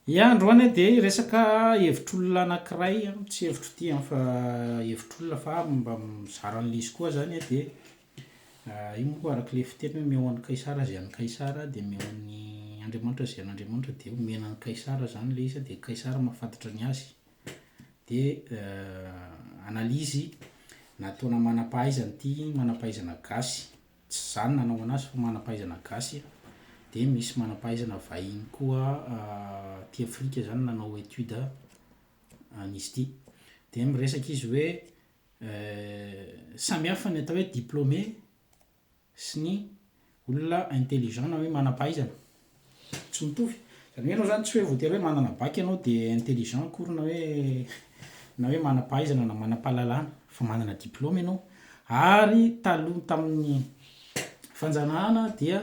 ia androany dia resaka hevitr'olona anankiray tsy hevitro ty fa hevitr'olona fa mba mizaran'le izy koa zany a dia io moa koa arak'le fiteny hoe meo an'ny kaisara zay an'ny kaisara dia meo an'ny andriamanitra zay an'andriamanitra dia omena an'ny kaisara zany le izy dia kaisara mahafantatra ny azy dia analizy nataona manam-pahaizana ty manam-pahaizana gasy tsy zany nanao anazy fa manam-pahaizana gasy dia misy manam-pahaizana vahiny koa ty Afrika zany nanao étude an'izy ty dia miresaka izy hoe samy hafa ny atao hoe diplômé sy ny olona intelligent na hoe manam-pahaizana tsy mitovy zany hoe anao zany tsy hoe voatery hoe manana bac ianao dia intelligent akory na hoe manam-pahaizana na manam-pahalalana fa manana diplôme ianao ary taloha tamin'ny fanjanahana dia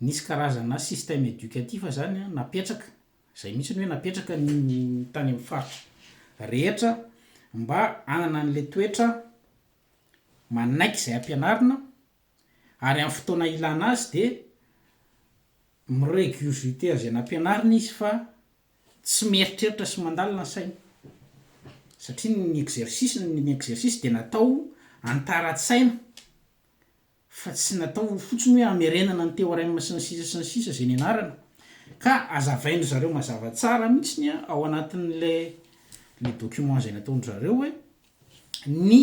nisy karazana système éducatif zany napetraka zay mihitsy ny hoe napetraka ny tany amin'ny faritra rehetra mba anana an'le toetra manaiky zay ampianarina ary amin'ny fotoana ilana azy dia miregurgiter zay nampianarina izy fa tsy mieritreritra sy mandalina saina satria ny exercice dia natao antaran-tsaina fa tsy natao fotsiny hoe amerenana ny théorème sy ny sisa zay nianarana ka azavainy zareo mazava tsara mihitsy ao anatin'le document zay nataony zareo hoe ny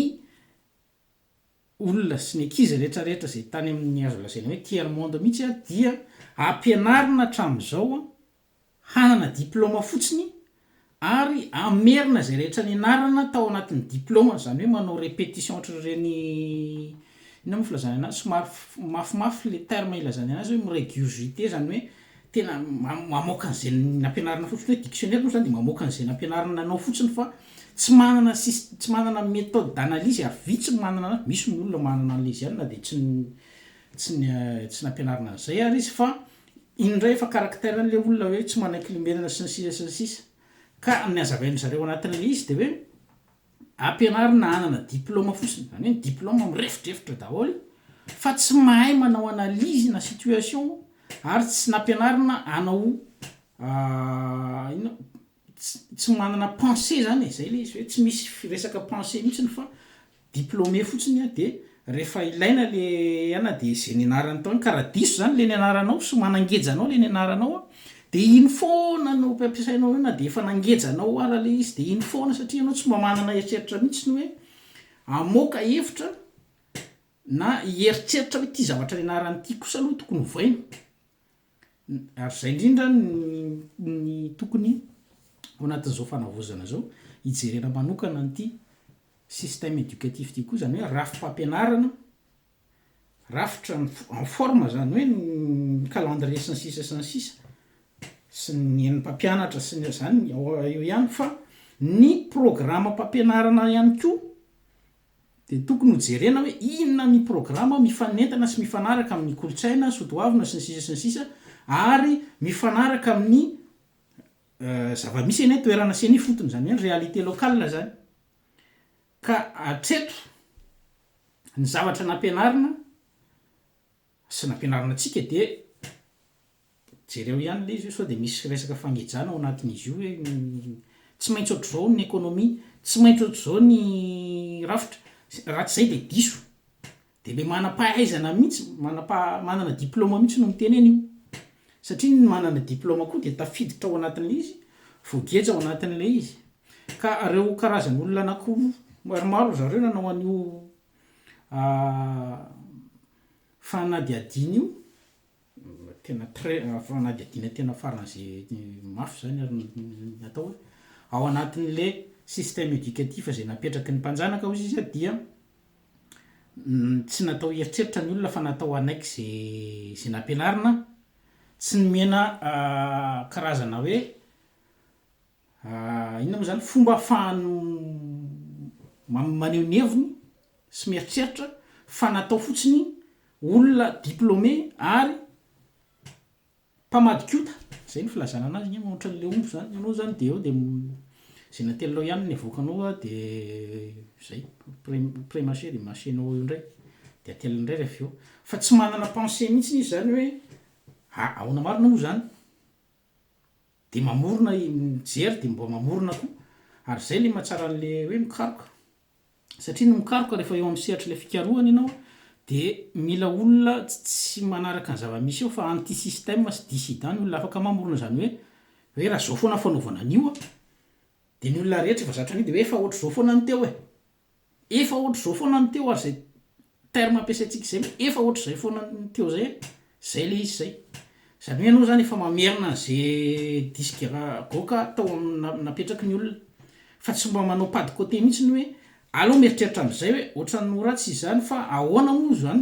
olona sy ny ankizy rehetrarehetra zay tany amin'ny azo lasaina hoe tiers monde mihitsy dia ampianarina hatramin'izao hanana diplôma fotsiny ary amerina zay rehetra nianarana tao anatin'ny diplôma zany hoe manao répétition ohatr'ireny ina moa filazana anazy somary mafimafy le terme ilazana anazy hoe miregurgiter zany hoe tena mamoaka an'izay nampianarina fotsiny hoe dictionnaire moa zany dia mamoaka an'izay nampianarina anao fotsiny fa tsy manana méthode d'analyse ary vitsy manana misy ny olona manana an'le izy ihany na dia tsy nampianarina an'izay ary izy fa indray fa caractère an'le olona hoe tsy manaiky limenana sy ny sisa ka ny azavainy zareo anatin'le izy dia hoe ampianarina anana diplôma fotsiny zany hoe diplôma mirefitrefitra daholo fa tsy mahay manao analyse na situation ary tsy nampianarina anao tsy manana pensée zany zay le izy hoe tsy misy resaka pensée mihitsiny fa diplômé fotsiny dia rehefa ilaina le ana dia zay nianarany tao karaha diso zany le nianaranao sy manangejanao le nianaranao dia iny foana no ampiasainao na dia efa nangejanao ara le izy dia iny foana satria anao tsy mba manana eritreritra mihitsy ny hoe amoaka hevitra na hieritreritra hoe ty zavatra nianarany ty kosa aloha tokony hovaina ary zay indrindra ny tokony ao anatin'izao fanavozana zao hijerena manokana nyty système éducatif ty koa zany hoe rafim-pampianarana rafitra en forme zany hoe ny calendrier sy ny sisa sy ny mpampianatra sy ny zany eo ihany fa ny programme mpampianarana ihany koa dia tokony hojerena hoe inona ny programme mifanentana sy mifanaraka amin'ny kolotsaina soatoavina sy ny sisa ary mifanaraka amin'ny zava-misy eny toerana sy eny fotony zany hoe ny réalité locale zany ka atreto ny zavatra nampianarina sy nampianarina antsika dia jereo ihany le izy sao dia misy resaka fangejana ao anatin'izy io hoe tsy maintsy ohatr'izao ny économie tsy maintsy ohatr'izao ny rafitra raha tsy zay dia diso dia le manam-pahaizana mihitsy manana diplôma mihitsy no miteny eny io satria ny manana diplôma koa dia tafiditra ao anatin'le izy voageja ao anatin'le izy ka reo karazan'olona anako maromaro zareo nanao an'io fanadiadina io tena fanadiadina tena faran'izay mafy zany ary natao hoe ao anatin'le système éducatif zay napetraky ny mpanjanaka ao izy dia tsy natao heritreritra ny olona fa natao anaiky zay nampianarina tsy nomena karazana hoe inona moa zany fomba ahafahany maneho ny heviny sy mieritreritra fa natao fotsiny olona diplômé ary mpamadikota zay ny filazana anazy ny ohatran'le omby zany ianao zany dia eo dia zay natelinao ihany ny avoakanao dia zay prémaché dia machénao io indray dia atelindray rehefa eo fa tsy manana pensée mihitsy izy zany hoe ahoana marina moa zany de mamorona mijery de mba mamorona koa ary zay le mahatsara n'le hoe mikaroka satria no mikaroka rehefa eo amin'ny sehatra le fikarohana ianao de mila olona tsy manaraka ny zava-misy eo fa anti système sy dissident ny olona afaka mamorona zany hoe raha zao foana fanaovana an'io de ny olona rehetra efa zatra an'io de hoe efa ohatr' zao foana ny teo efa ohatr' zao foana ny teo ary zay terme ampiasaitsika zay efa ohatr' zay foana ny teo zay le izy zay zany hoe ianao zany efa mamerina zay diske goka tao napetraky ny olona fa tsy mba manao pady côté mihitsy ny hoe aloha mieritreritra am'izay hoe ohatran'ny ratsy izy zany fa ahoana moa zany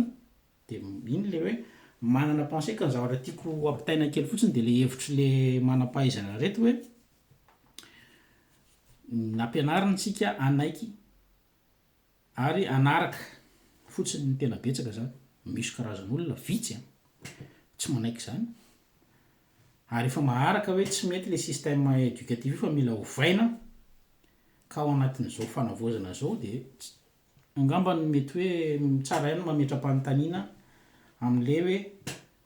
de iny le hoe manana pensée ka ny zavatra tiako ampitaina kely fotsiny de le hevitry le manam-pahaizana reto hoe nampianarina tsika anaiky ary anaraka fotsiny ny tena betsaka zany misy karazan'olona vitsy tsy manaiky zany ary efa maharaka hoe tsy mety le système éducatif fa mila hovaina ka ao anatin'izao fanavoazana zao de angamba ny mety hoe tsara ihany mametra-panontaniana am'le hoe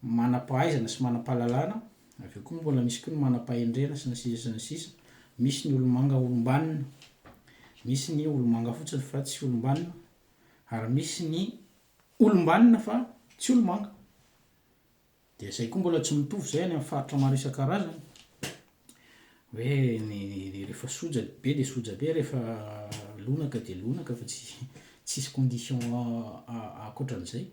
manam-pahaizana sy manam-pahalalana aveo koa mbola misy koa ny manam-pahendrena sy ny sisa misy ny olomanga olombanina misy ny olomanga fotsiny fa tsy olombanina ary misy ny olombanina fa tsy olomanga de zay koa mbola tsy mitovy zay any amin'ny faritra maro isan-karazany hoe rehefa soja be de soja be rehefa lonaka de lonaka fa tsisy condition akoatran'izay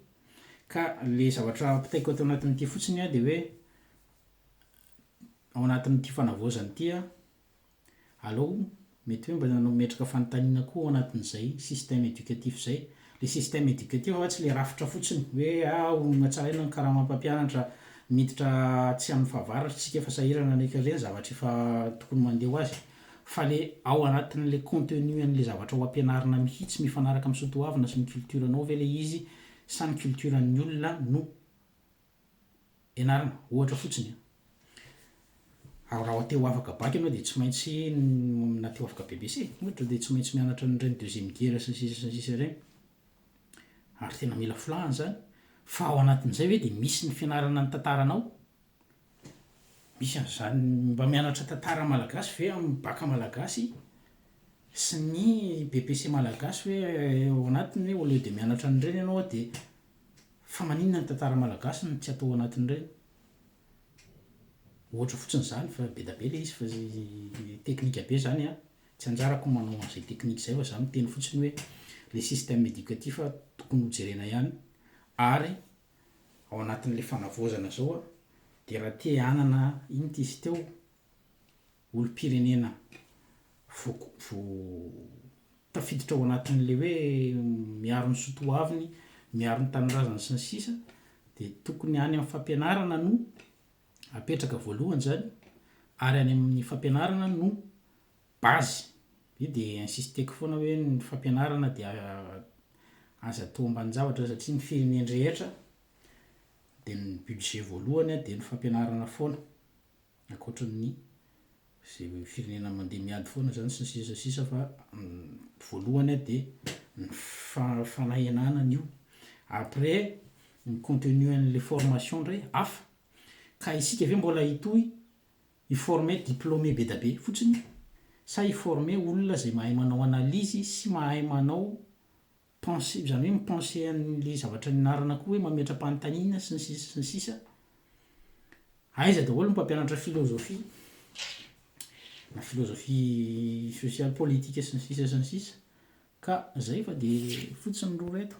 ka le zavatra ampitaiko ato anatin'ity fotsiny de hoe ao anatin'ity fanavoazany ity alao mety hoe mba nanao metraka fanontaniana koa ao anatin'izay système éducatif zay le système éducatif fa tsy le rafitra fotsiny hoe olona-tsaraina ny karaha-mampampianatra miditra tsy amin'ny fahavaratra tsika efa sahirana neka reny zavatra efa tokony mandeha ho azy fa le ao anatin'le contenu an'le zavatra ho ampianarina mihitsy mifanaraka amin'ny soatoavina sy ny culturanao ve le izy sa ny culturan'ny olona no ianarana ohatra fotsiny raha teo afaka baky ianao de tsy maintsy na teo afaka BBC ohatra de tsy maintsy mianatra nyreny deuxième guerre sy sisa reny ary tena mila filahany zany fa ao anatin'izay hoe de misy ny fianarana ny tantaranao misy an'zany mba mianatra tantara malagasy ve amin'ny baka malagasy sy ny BPC malagasy hoe ao anatiny hoe au lieu de mianatra an'ireny ianao de fa maninona ny tantara malagasy ny tsy atao anatin'ireny ohatra fotsiny zany fa be da be le izy fa teknika be zany tsy anjarako manao an'izay teknika zay fa zany teny fotsiny hoe le système éducatif tokony hojerena ihany ary ao anatin'le fanavoazana zao de raha te hanana iny ty izy teo olo-pirenena vo tafiditra ao anatin'le hoe miaro ny soatoaviny miaro ny tanorazany sy ny sisa de tokony any amin'ny fampianarana no apetraka voalohany zany ary any amin'ny fampianarana no base io de insisteko foana hoe ny fampianarana de aza atao ambany zavatra satria ny fireneny rehetra de ny budget voalohany de ny fampianarana foana akoatran'ny zay firenena mandeha miady foana zany sy ny sisa fa voalohany de ny fanahenana an'io après ny contenu an'le formation ndray hafa ka isika ave mbola hitohy iformer diplômé be da be fotsiny sa iformer olona zay mahay manao analyse sy mahay manao pensée zany hoe mipenser an'le zavatra nianarana koa hoe mametra-panontaniana sy ny sisa aiza daholo ny mpampianatra philosophie na philosophie sociale politique sy ny sisa ka zay fa de fotsiny roa reto